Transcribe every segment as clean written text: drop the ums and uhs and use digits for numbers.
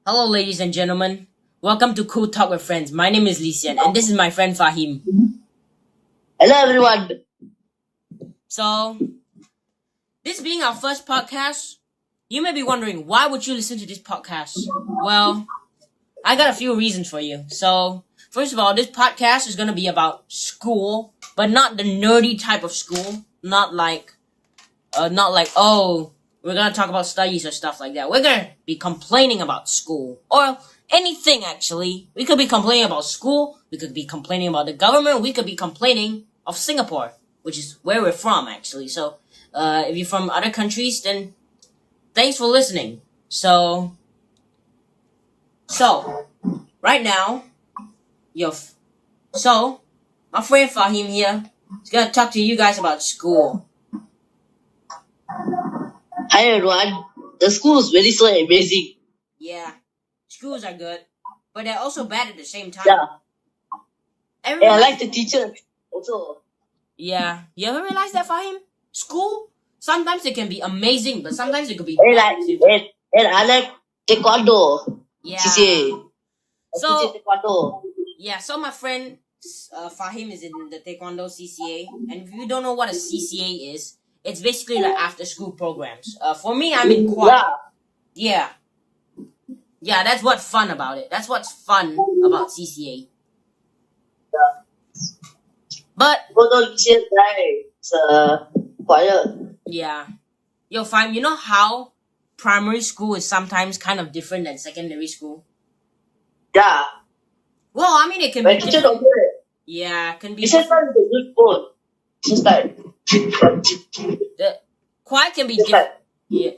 Hello, ladies and gentlemen. Welcome to Cool Talk with Friends. My name is Lisian, and this is my friend Fahim. Hello everyone. So, this being our first podcast, you may be wondering, why would you listen to this podcast? Well, I got a few reasons for you. So, first of all, this podcast is going to be about school, but not the nerdy type of school. Not like, oh, we're going to talk about studies or stuff like that. We're going to be complaining about school. Or anything, actually. We could be complaining about school. We could be complaining about the government. We could be complaining of Singapore, which is where we're from, actually. So, if you're from other countries, then thanks for listening. So, right now, my friend Fahim here is going to talk to you guys about school. Hi everyone. The school is very so amazing. Yeah, schools are good, but they're also bad at the same time. Yeah. Everyone, I like the teachers also. Yeah, you ever realize that, Fahim? School, sometimes it can be amazing, but sometimes it could be And bad. I like taekwondo. Yeah. CCA. So, Taekwondo. yeah, so my friend Fahim is in the Taekwondo CCA, and if you don't know what a CCA is, it's basically like after school programs. For me, I'm in quad. Yeah. Yeah, that's what's fun about it. That's what's fun about CCA. But It's quiet. yeah, yo, Fahim, you know how primary school is sometimes kind of different than secondary school? Yeah. Well, I mean, it can My be teacher different. don't do it. Yeah, it can be It's just different. like the good phone. It's just like The quad can be just different. like Yeah.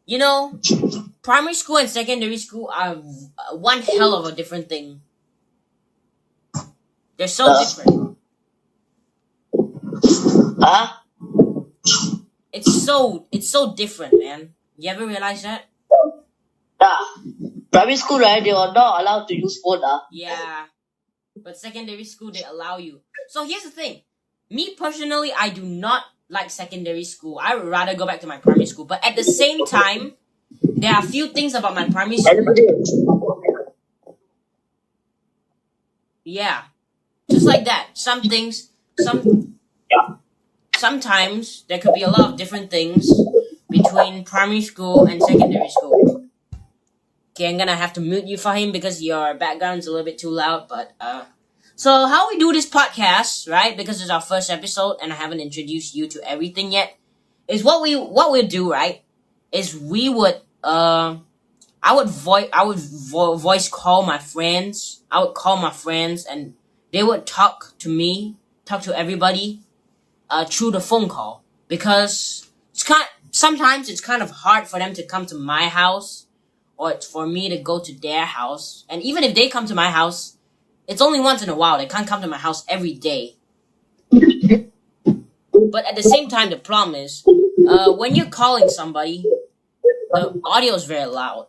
You know, primary school and secondary school are one hell of a different thing. They're so different. huh? It's so different, man. You ever realize that? Yeah. Primary school, right? They are not allowed to use phone. Yeah. But secondary school, they allow you. So here's the thing. Me personally, I do not like secondary school. I would rather go back to my primary school. But at the same time, there are a few things about my primary school. Yeah. Just like that. Sometimes there could be a lot of different things between primary school and secondary school. Okay, I'm gonna have to mute you, Fahim, because your background's a little bit too loud, but so how we do this podcast, right? Because it's our first episode and I haven't introduced you to everything yet, is what we'll do, right? Is we would I would voice call my friends. I would call my friends and they would talk to everybody through the phone call, because sometimes it's kind of hard for them to come to my house, or it's for me to go to their house. And even if they come to my house, it's only once in a while. They can't come to my house every day. But at the same time, the problem is when you're calling somebody, the audio is very loud.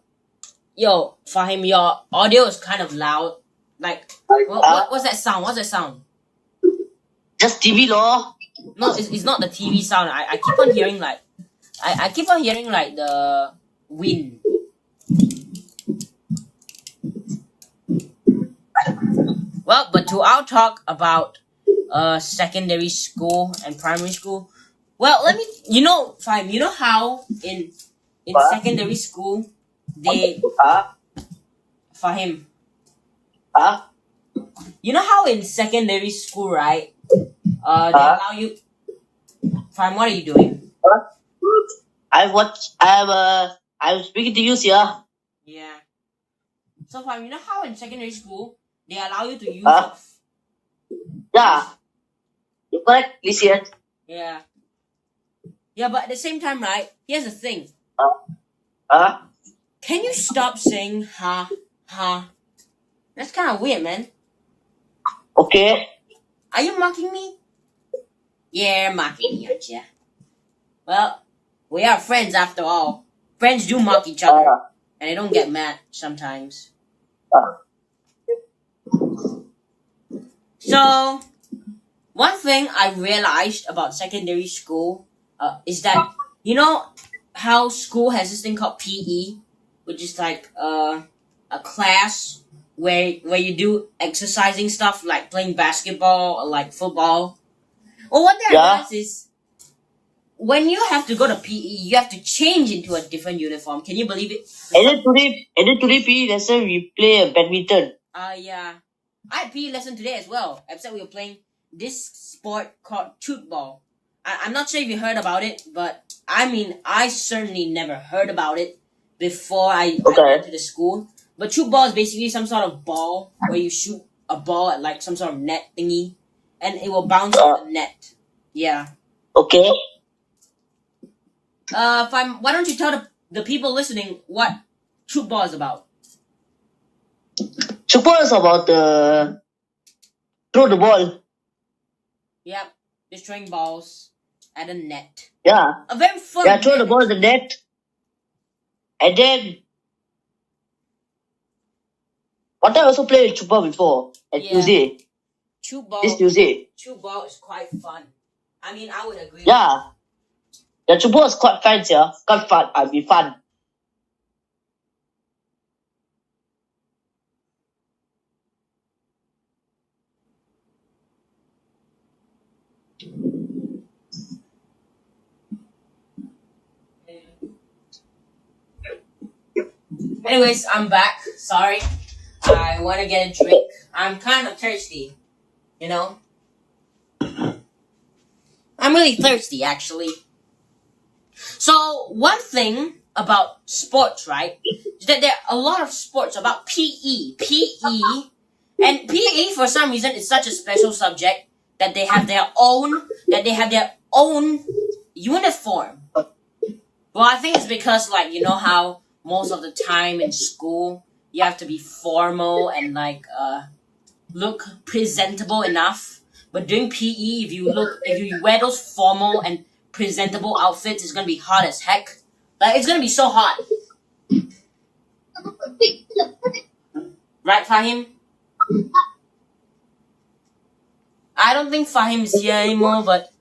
Yo, Fahim, your audio is kind of loud. Like, what's that sound? What's that sound? Just TV law. No, it's not the TV sound. I keep on hearing like, I keep on hearing like the wind. Well, but to our talk about secondary school and primary school. Well, Fahim, you know how in secondary school they Fahim, you know how in secondary school, right? They allow you. Fahim, what are you doing? I'm speaking to you, sir. Yeah. So Fahim, you know how in secondary school they allow you to use Yeah. You correct, listen. Yeah. Yeah, but at the same time, right? Here's the thing. Can you stop saying ha ha? That's kind of weird, man. Okay. Are you mocking me? Yeah, mocking me, aren't you? Well, we are friends after all. Friends do mock each other, and they don't get mad sometimes. So, one thing I realized about secondary school is that, you know how school has this thing called PE? which is like a class where you do exercising stuff like playing basketball or like football. Well, one thing I Yeah. realized is when you have to go to PE, you have to change into a different uniform. Can you believe it? And then today PE lesson we play badminton. Yeah. I had PE lesson today as well, except we were playing this sport called shoot ball. I'm not sure if you heard about it, but I mean, I certainly never heard about it before I Okay. went to the school. But shoot ball is basically some sort of ball where you shoot a ball at like some sort of net thingy, and it will bounce off the net. Yeah. Okay. Why don't you tell the people listening what shoot ball is about? Super is about the throw the ball. Yep, just throwing balls at a net. Yeah. A very fun. Yeah, throw the game. ball in the net. And then what time I also played with Chupa before at Yeah. Tuesday. Shoot ball. This Tuesday. Shoot ball is quite fun. I mean, I would agree. Yeah. The Chupa was quite fun, yeah. Quite fun. I'll be fun. Anyways, I'm back. Sorry. I want to get a drink. I'm kind of thirsty. You know? I'm really thirsty, actually. So, one thing about sports, right? Is that there are a lot of sports about PE. PE. And PE, for some reason, is such a special subject that they have their own uniform. Well, I think it's because, like, you know how most of the time in school, you have to be formal and, like, look presentable enough. But during PE, if you wear those formal and presentable outfits, it's gonna be hot as heck. Like, it's gonna be so hot. Right, Fahim? I don't think Fahim is here anymore, but...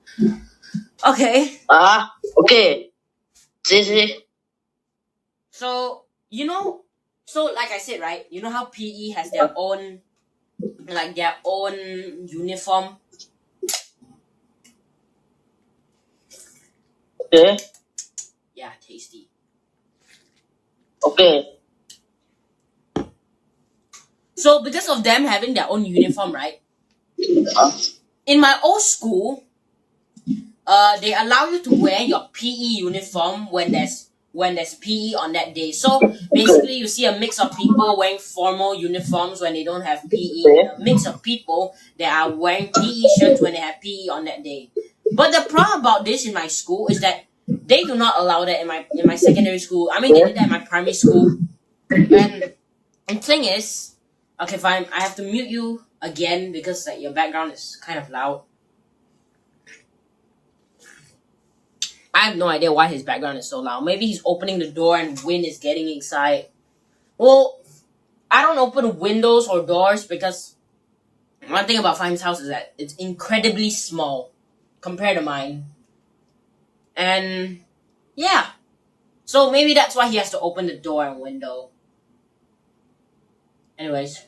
Okay. Okay. See. So, like I said, right? You know how PE has their own uniform? Okay. Yeah, tasty. Okay. So, because of them having their own uniform, right? In my old school, they allow you to wear your PE uniform when there's PE on that day. So basically, you see a mix of people wearing formal uniforms when they don't have PE, and a mix of people that are wearing PE shirts when they have PE on that day. But the problem about this in my school is that they do not allow that in my secondary school. I mean, they did that in my primary school. And the thing is, okay, fine, I have to mute you again because like your background is kind of loud. I have no idea why his background is so loud. Maybe he's opening the door and wind is getting inside. Well, I don't open windows or doors because one thing about Fahim's house is that it's incredibly small compared to mine. And yeah. So maybe that's why he has to open the door and window. Anyways.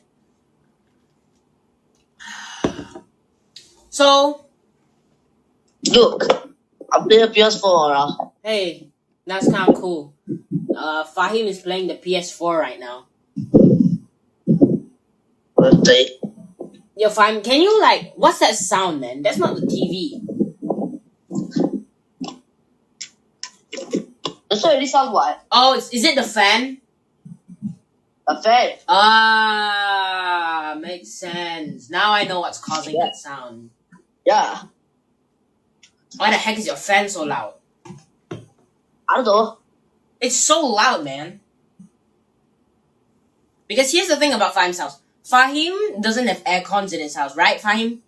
So, Look, I'm playing PS4 now. hey, that's kind of cool. Fahim is playing the PS4 right now. Okay. Yo, Fahim, can you what's that sound, man? That's not the TV. That's already sound what? Oh, is it the fan? A fan. Ah, makes sense. Now I know what's causing that sound. Yeah. Why the heck is your fan so loud? I don't know. It's so loud, man. Because here's the thing about Fahim's house. Fahim doesn't have air cons in his house, right, Fahim?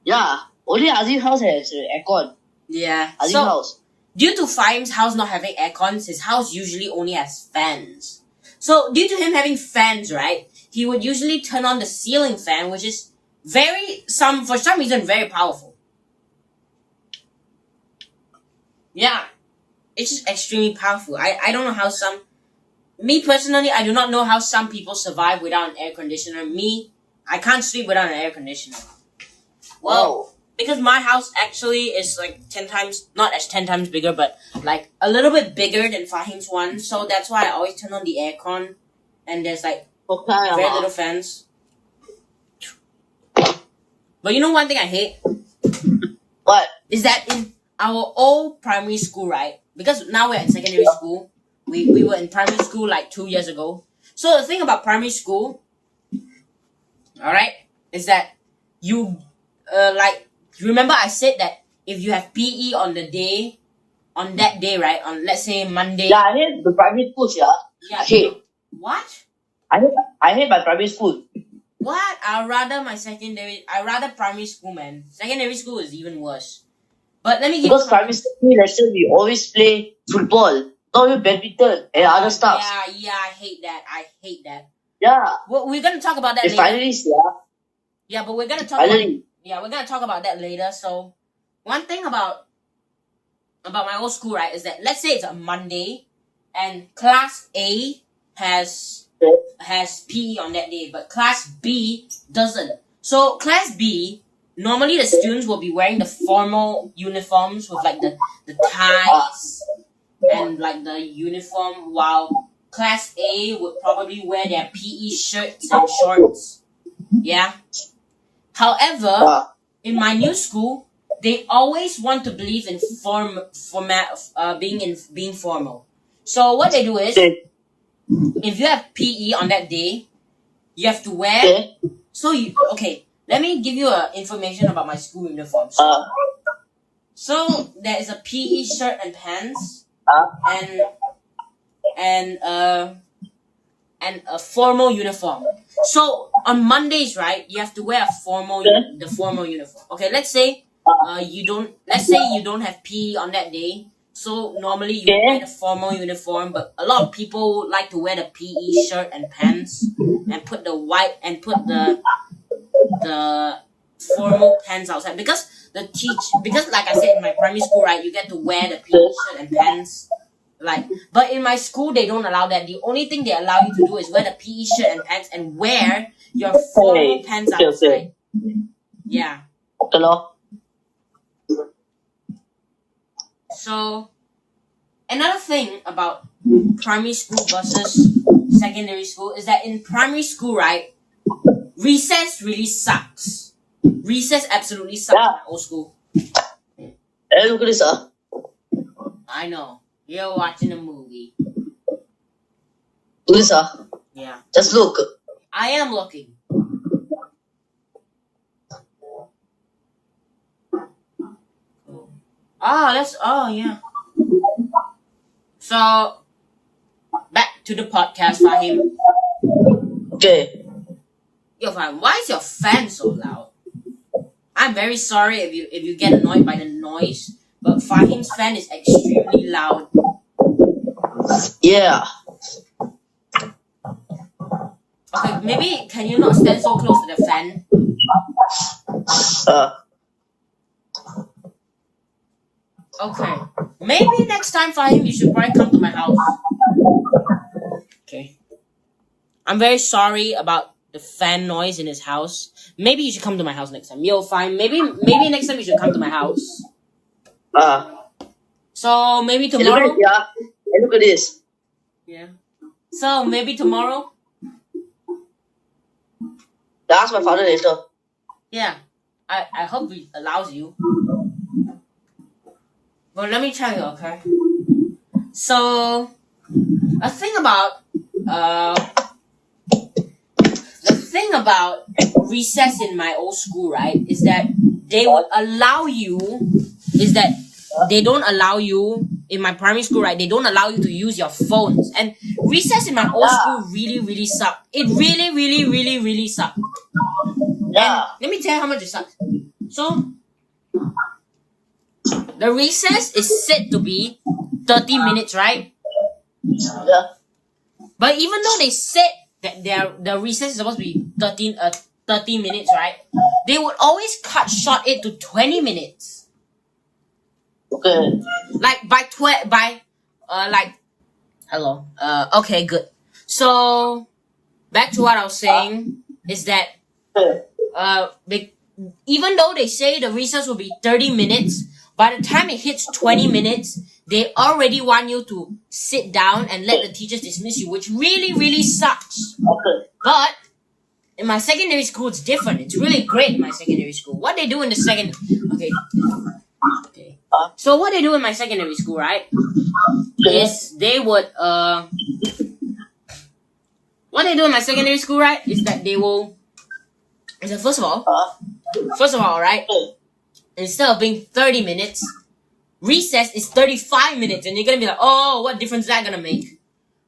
Yeah. Only Aziz's house has aircon. Yeah. Aziz's So, house. due to Fahim's house not having air cons, his house usually only has fans. So, due to him having fans, right, he would usually turn on the ceiling fan, which is for some reason, very powerful. Yeah. It's just extremely powerful. I don't know how some me personally, I do not know how some people survive without an air conditioner. Me, I can't sleep without an air conditioner. Well, because my house actually is like 10 times, not as 10 times bigger, but like a little bit bigger than Fahim's one. So that's why I always turn on the aircon, and there's like very little fans. But you know one thing I hate? What? Is that in our old primary school, right? Because now we're in secondary school. We were in primary school like 2 years ago. So the thing about primary school, alright, is that you, remember I said that if you have PE on that day, right, on let's say Monday. Yeah, I hate the primary schools, yeah. I hate. What? I hate my primary school. What? I rather primary school, man. Secondary school is even worse. But let me give Because primary school lesson we always play football, not even badminton and other stuff. Yeah, I hate that. Yeah. Well, we're gonna talk about that later. Finally, yeah. Yeah, but we're gonna talk Finally. we're gonna talk about that later. So one thing about my old school, right, is that let's say it's a Monday and class A has PE on that day, but class B doesn't. So class B, normally the students will be wearing the formal uniforms with like the ties and like the uniform, while class A would probably wear their PE shirts and shorts. Yeah. However, in my new school, they always want to believe in being formal. So what they do is, if you have PE on that day, you have to wear. Let me give you information about my school uniforms. So there is a PE shirt and pants, and a formal uniform. So on Mondays, right, you have to wear the formal uniform. Okay, let's say you don't have PE on that day. So normally you wear the formal uniform, but a lot of people like to wear the PE shirt and pants and put the formal pants outside because like I said in my primary school, right, you get to wear the PE shirt and pants. But in my school they don't allow that. The only thing they allow you to do is wear the PE shirt and pants and wear your formal pants outside. Yeah. Hello. So, another thing about primary school versus secondary school is that in primary school, right, recess really sucks. Recess absolutely sucks in my old school. Hey, look at this, I know. You're watching a movie. Look at this, Yeah. Just look. I am looking. Yeah. So, back to the podcast, Fahim. Okay. Yo, Fahim, why is your fan so loud? I'm very sorry if you get annoyed by the noise, but Fahim's fan is extremely loud. Yeah. Okay, maybe can you not stand so close to the fan? Okay. Maybe next time, Fahim, you should probably come to my house. Okay. I'm very sorry about the fan noise in his house. Maybe you should come to my house next time. Yo, fine. Maybe next time you should come to my house. So maybe tomorrow. Look at this. Yeah. So maybe tomorrow. Ask my father later. Yeah. I hope he allows you. But let me tell you, okay? So the thing about recess in my old school, right, is that they don't allow you in my primary school, right, they don't allow you to use your phones. And recess in my old school really, really sucked. It really, really, really, really sucked. Yeah. And let me tell you how much it sucks. So the recess is said to be 30 minutes, right? Yeah. But even though they said that the recess is supposed to be 30 minutes, right? They would always cut short it to 20 minutes. Okay. Hello. Okay, good. So back to what I was saying is that even though they say the recess will be 30 minutes, by the time it hits 20 minutes, they already want you to sit down and let the teachers dismiss you, which really, really sucks. Okay. But in my secondary school, it's different. It's really great in my secondary school. What they do in the second... Okay. So what they do in my secondary school, right, is they would... What they do in my secondary school, right, is that they will... Is that first of all, right, instead of being 30 minutes, recess is 35 minutes, and you're gonna be like, oh, what difference is that gonna make?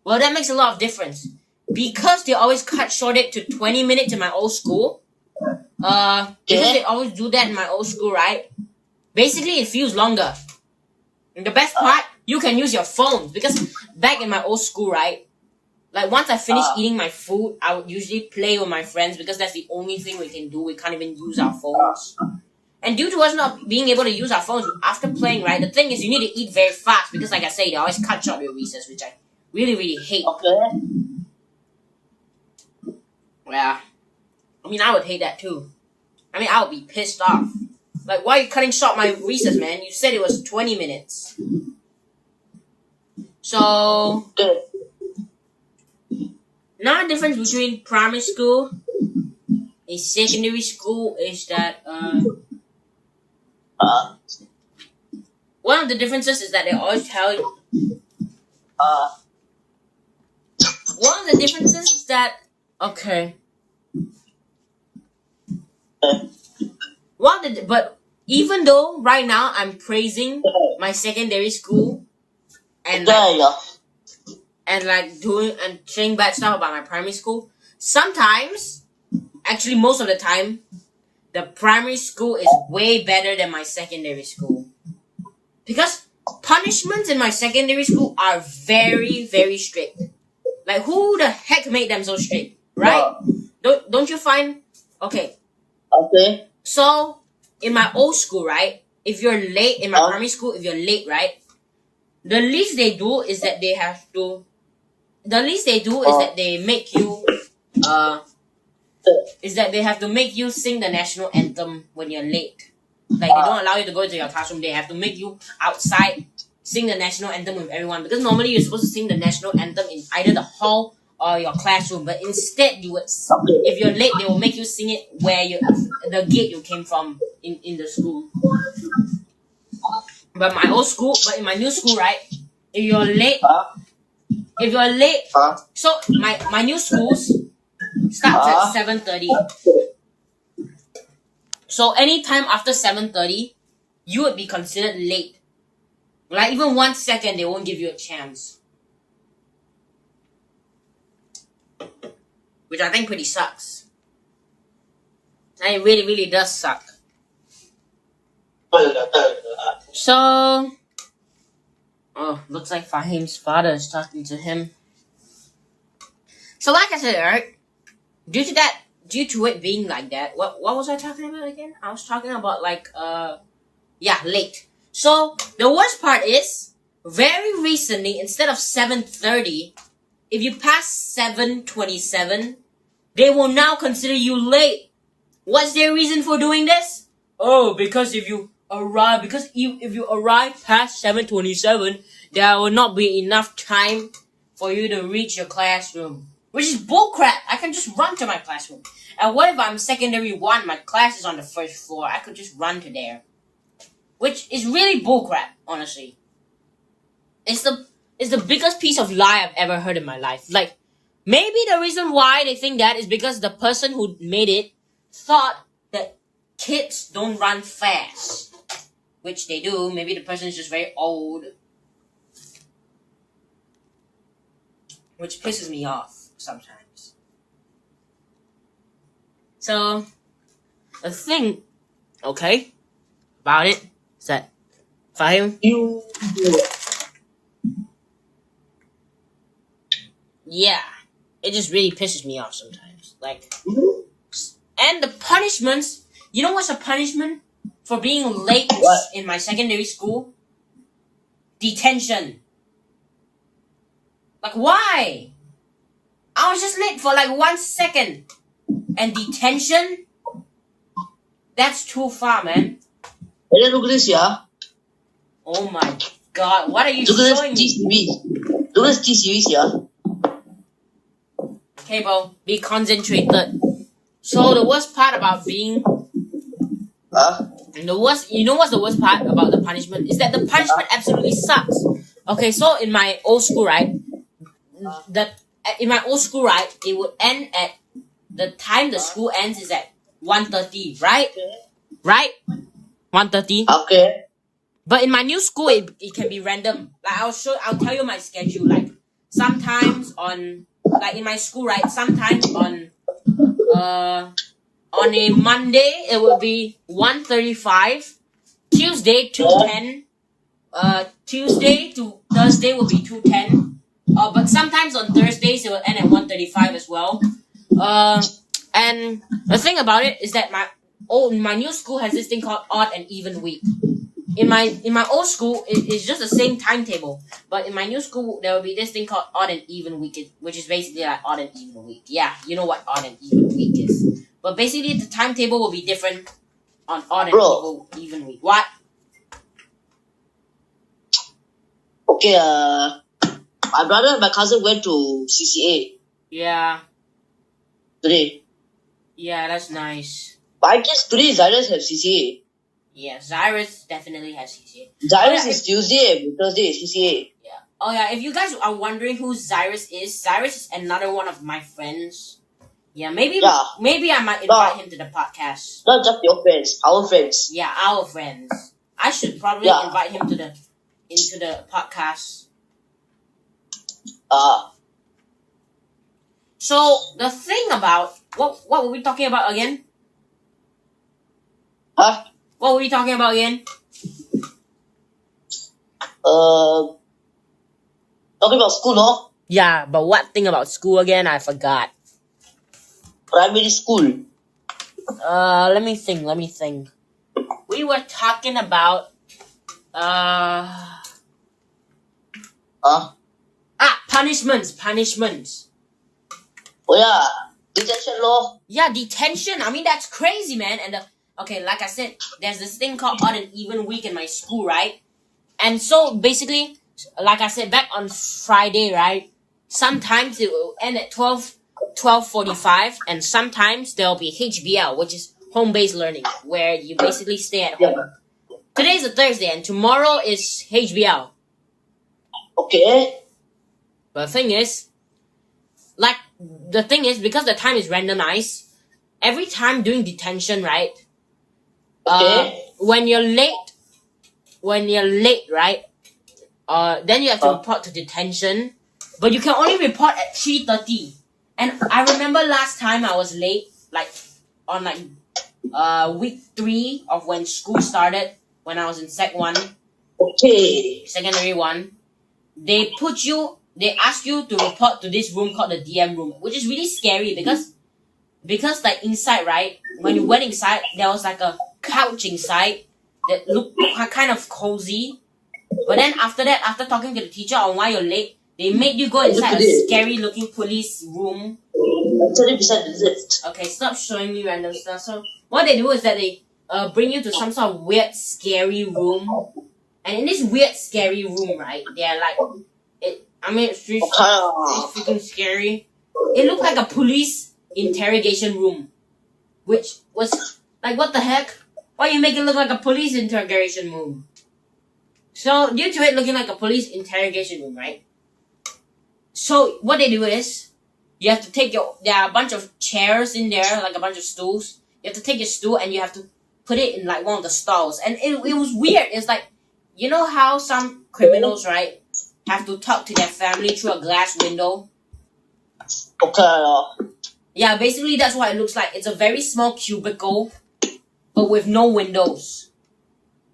Well, that makes a lot of difference. Because they always cut short it to 20 minutes in my old school, because they always do that in my old school, right, basically it feels longer. And the best part, you can use your phones, because back in my old school, right, like once I finish eating my food, I would usually play with my friends because that's the only thing we can do. We can't even use our phones. And due to us not being able to use our phones after playing, right, the thing is you need to eat very fast because like I say, they always cut short your recess, which I really, really hate. Okay. Yeah. I mean, I would hate that too. I mean, I would be pissed off. Like, why are you cutting short my recess, man? You said it was 20 minutes. So... Another difference between primary school and secondary school is that one of the differences is that they always tell you. One of the differences is that but even though right now I'm praising my secondary school and doing and saying bad stuff about my primary school, sometimes, actually most of the time, the primary school is way better than my secondary school. Because punishments in my secondary school are very, very strict. Like, who the heck made them so strict, right? Don't you find... Okay. So, in my old school, right, if you're late, in my primary school, if you're late, right, the least they do is that they make you is that they have to make you sing the national anthem when you're late. Like, they don't allow you to go into your classroom. They have to make you outside sing the national anthem with everyone, because normally you're supposed to sing the national anthem in either the hall or your classroom, but instead if you're late, they will make you sing it where the gate you came from in the school. But in my new school, right, if you're late, so my new schools starts at 7:30. So anytime after 7:30, you would be considered late. Like, even 1 second, they won't give you a chance. Which I think pretty sucks. And it really, really does suck. So... Oh, looks like Fahim's father is talking to him. So like I said, right, due to it being like that, what was I talking about again? I was talking about late. So the worst part is, very recently, instead of 7:30, if you pass 7:27, they will now consider you late. What's their reason for doing this? Oh, because if you arrive past 7:27, there will not be enough time for you to reach your classroom. Which is bullcrap. I can just run to my classroom. And what if I'm secondary 1, my class is on the first floor? I could just run to there. Which is really bullcrap, honestly. It's the biggest piece of lie I've ever heard in my life. Like, maybe the reason why they think that is because the person who made it thought that kids don't run fast. Which they do. Maybe the person is just very old. Which pisses me off sometimes. So, the thing, about it is that Fahim, yeah, it just really pisses me off sometimes. Like, and the punishments, you know what's a punishment for being late in my secondary school? Detention. Like, why? I was just late for like 1 second. And detention? That's too far, man. And then look at this, yeah. Oh my god, what are you Look at showing this me? T-series. Look at this T-series, yeah. Okay, bro, be concentrated. So the worst part about being Huh? you know what's the worst part about the punishment? Is that the punishment absolutely sucks. Okay, so in my old school, right? It would end at the time the school ends is at 1:30, right? Right? 1:30. Okay. But in my new school, it can be random. Like I'll tell you my schedule. Like sometimes on, like in my school, right? Sometimes on a Monday it will be 1:35. Tuesday 2:10. Tuesday to Thursday will be 2:10. But sometimes on Thursdays it will end at 1:35 as well. And the thing about it is that my new school has this thing called odd and even week. In my old school, it's just the same timetable. But in my new school, there will be this thing called odd and even week, which is basically like odd and even week. Yeah, you know what odd and even week is. But basically, the timetable will be different on odd and even week. What? Okay, my brother and my cousin went to CCA Yeah, today. yeah, that's nice. But I guess today Zyrus have CCA. Yeah, Cyrus definitely has CCA. Zyrus is Tuesday, Thursday is CCA. Yeah. Oh yeah, if you guys are wondering who Cyrus is another one of my friends. Yeah, maybe I might invite him to the podcast. Not just your friends, our friends. Yeah, our friends. I should probably invite him into the podcast. So the thing about what were we talking about again? Huh? What were we talking about again? Talking about school, no? Yeah, but what thing about school again? I forgot. Primary school. Let me think. We were talking about punishments. Oh yeah, detention law. Yeah, detention. I mean, that's crazy, man. And okay, like I said, there's this thing called odd and even week in my school, right? And so basically, like I said, back on Friday, right? Sometimes it will end at 12:45, and sometimes there'll be HBL, which is home-based learning, where you basically stay at home. Today's a Thursday, and tomorrow is HBL. Okay. But the thing is, because the time is randomized, every time during detention, right? Okay. When you're late, right? Then you have to report to detention, but you can only report at 3:30. And I remember last time I was late, like on week 3 of when school started, when I was in Sec 1. Okay. Secondary 1. They ask you to report to this room called the DM room, which is really scary because like inside, right? When you went inside, there was like a couch inside that looked kind of cozy. But then after that, after talking to the teacher on why you're late, they made you go inside a scary looking police room. 30% is it? Okay, stop showing me random stuff. So what they do is that they bring you to some sort of weird scary room. And in this weird scary room, right, they're like it's really freaking scary. It looked like a police interrogation room. Which was like, what the heck? Why you make it look like a police interrogation room? So due to it looking like a police interrogation room, right? So what they do is you have to there are a bunch of chairs in there, like a bunch of stools. You have to take your stool and you have to put it in like one of the stalls. And it was weird. It's like, you know how some criminals, right, have to talk to their family through a glass window? Okay. Yeah, basically that's what it looks like. It's a very small cubicle, but with no windows.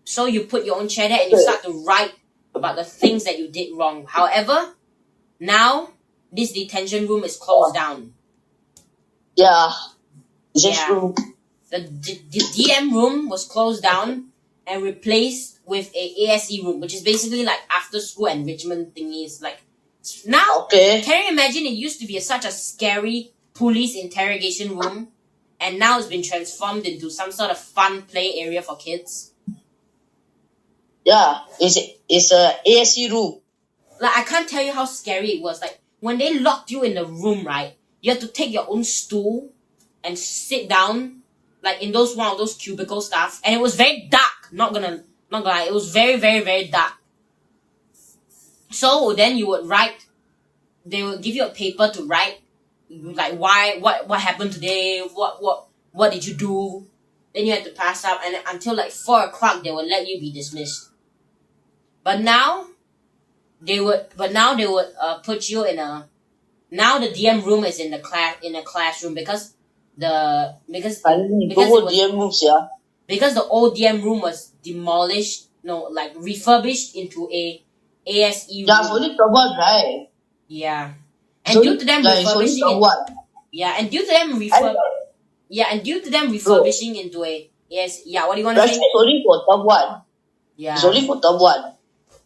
So you put your own chair there and you start to write about the things that you did wrong. However, now this detention room is closed down. Yeah. True. The DM room was closed down and replaced with a ASE room, which is basically like after school enrichment thingies. Like Now, Okay. can you imagine it used to be such a scary police interrogation room, and now it's been transformed into some sort of fun play area for kids? Yeah, it's a ASC room. Like, I can't tell you how scary it was. Like, when they locked you in the room, right, you had to take your own stool and sit down, like in one of those cubicle stuff, and it was very dark. Not gonna lie, it was very, very, very dark. So then you would write. They would give you a paper to write, like what happened today, what did you do. Then you had to pass out, and until like 4 o'clock they would let you be dismissed. But now they would put you in a. Now the DM room is in a classroom because I mean, because go DM rooms, yeah. because the old DM room was demolished, refurbished into a ASE room. Yeah, it's only someone, right? Yeah. And due to them refurbishing it, and due to them refurbishing into a what do you want to say? It's only for someone. Yeah. It's only for someone.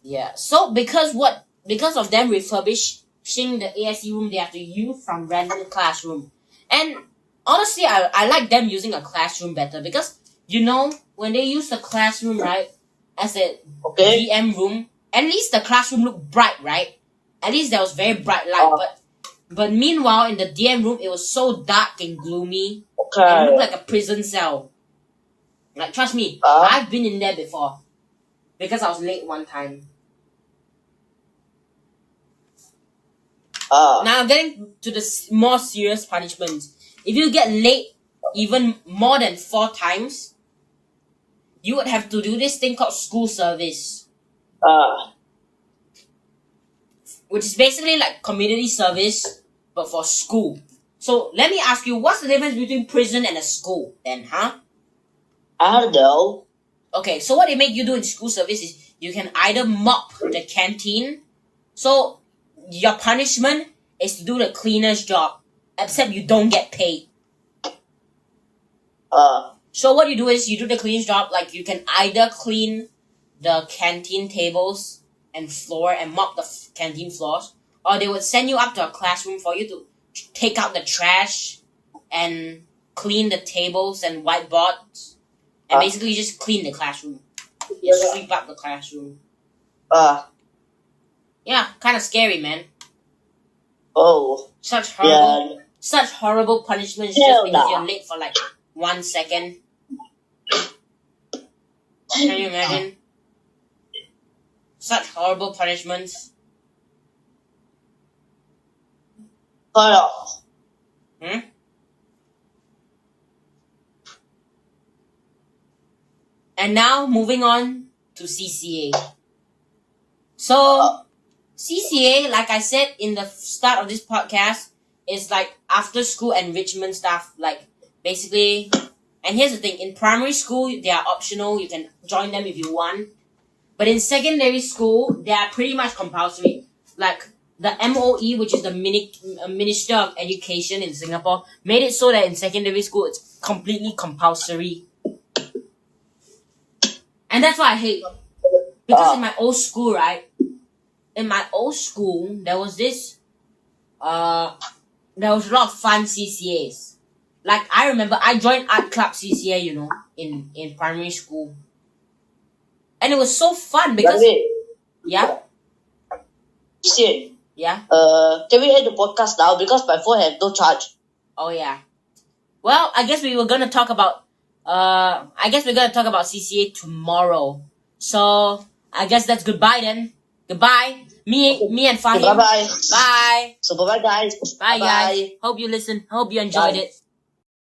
Yeah. So because of them refurbishing the ASE room, they have to use from random classroom. And honestly, I like them using a classroom better because when they use the classroom, right, as a DM room, at least the classroom looked bright, right? At least there was very bright light, but meanwhile in the DM room it was so dark and gloomy. It looked like a prison cell. Like, trust me, I've been in there before because I was late one time. Now getting to the more serious punishments. If you get late even more than 4 times, you would have to do this thing called school service. Which is basically like community service, but for school. So let me ask you, what's the difference between prison and a school then, huh? I don't know. Okay, so what they make you do in school service is you can either mop the canteen. So your punishment is to do the cleaner's job, except you don't get paid. So what you do is you do the cleaner's job, like you can either clean the canteen tables and floor and mop the canteen floors, or they would send you up to a classroom for you to take out the trash and clean the tables and whiteboards and basically just clean the classroom. Just sweep up the classroom. Yeah, kind of scary, man. Such horrible punishments just because you're late for like 1 second. Can you imagine? Such horrible punishments. And now moving on to CCA. So CCA, like I said in the start of this podcast, is like after school enrichment stuff. Like basically, and here's the thing: in primary school they are optional. You can join them if you want. But in secondary school, they are pretty much compulsory. Like the MOE, which is the Minister of Education in Singapore, made it so that in secondary school it's completely compulsory. And that's what I hate. Because in my old school, right? In my old school, there was this, there was a lot of fun CCAs. Like, I remember I joined art club CCA, in primary school. And it was so fun because... Yeah? You see, yeah? Can we end the podcast now? Because my phone has no charge. Oh, yeah. Well, I guess we were going to talk about... CCA tomorrow. So, I guess that's goodbye then. Goodbye. Me and Fahim. Bye-bye. Bye. So, bye-bye, guys. Bye, guys. Hope you listened. Hope you enjoyed it.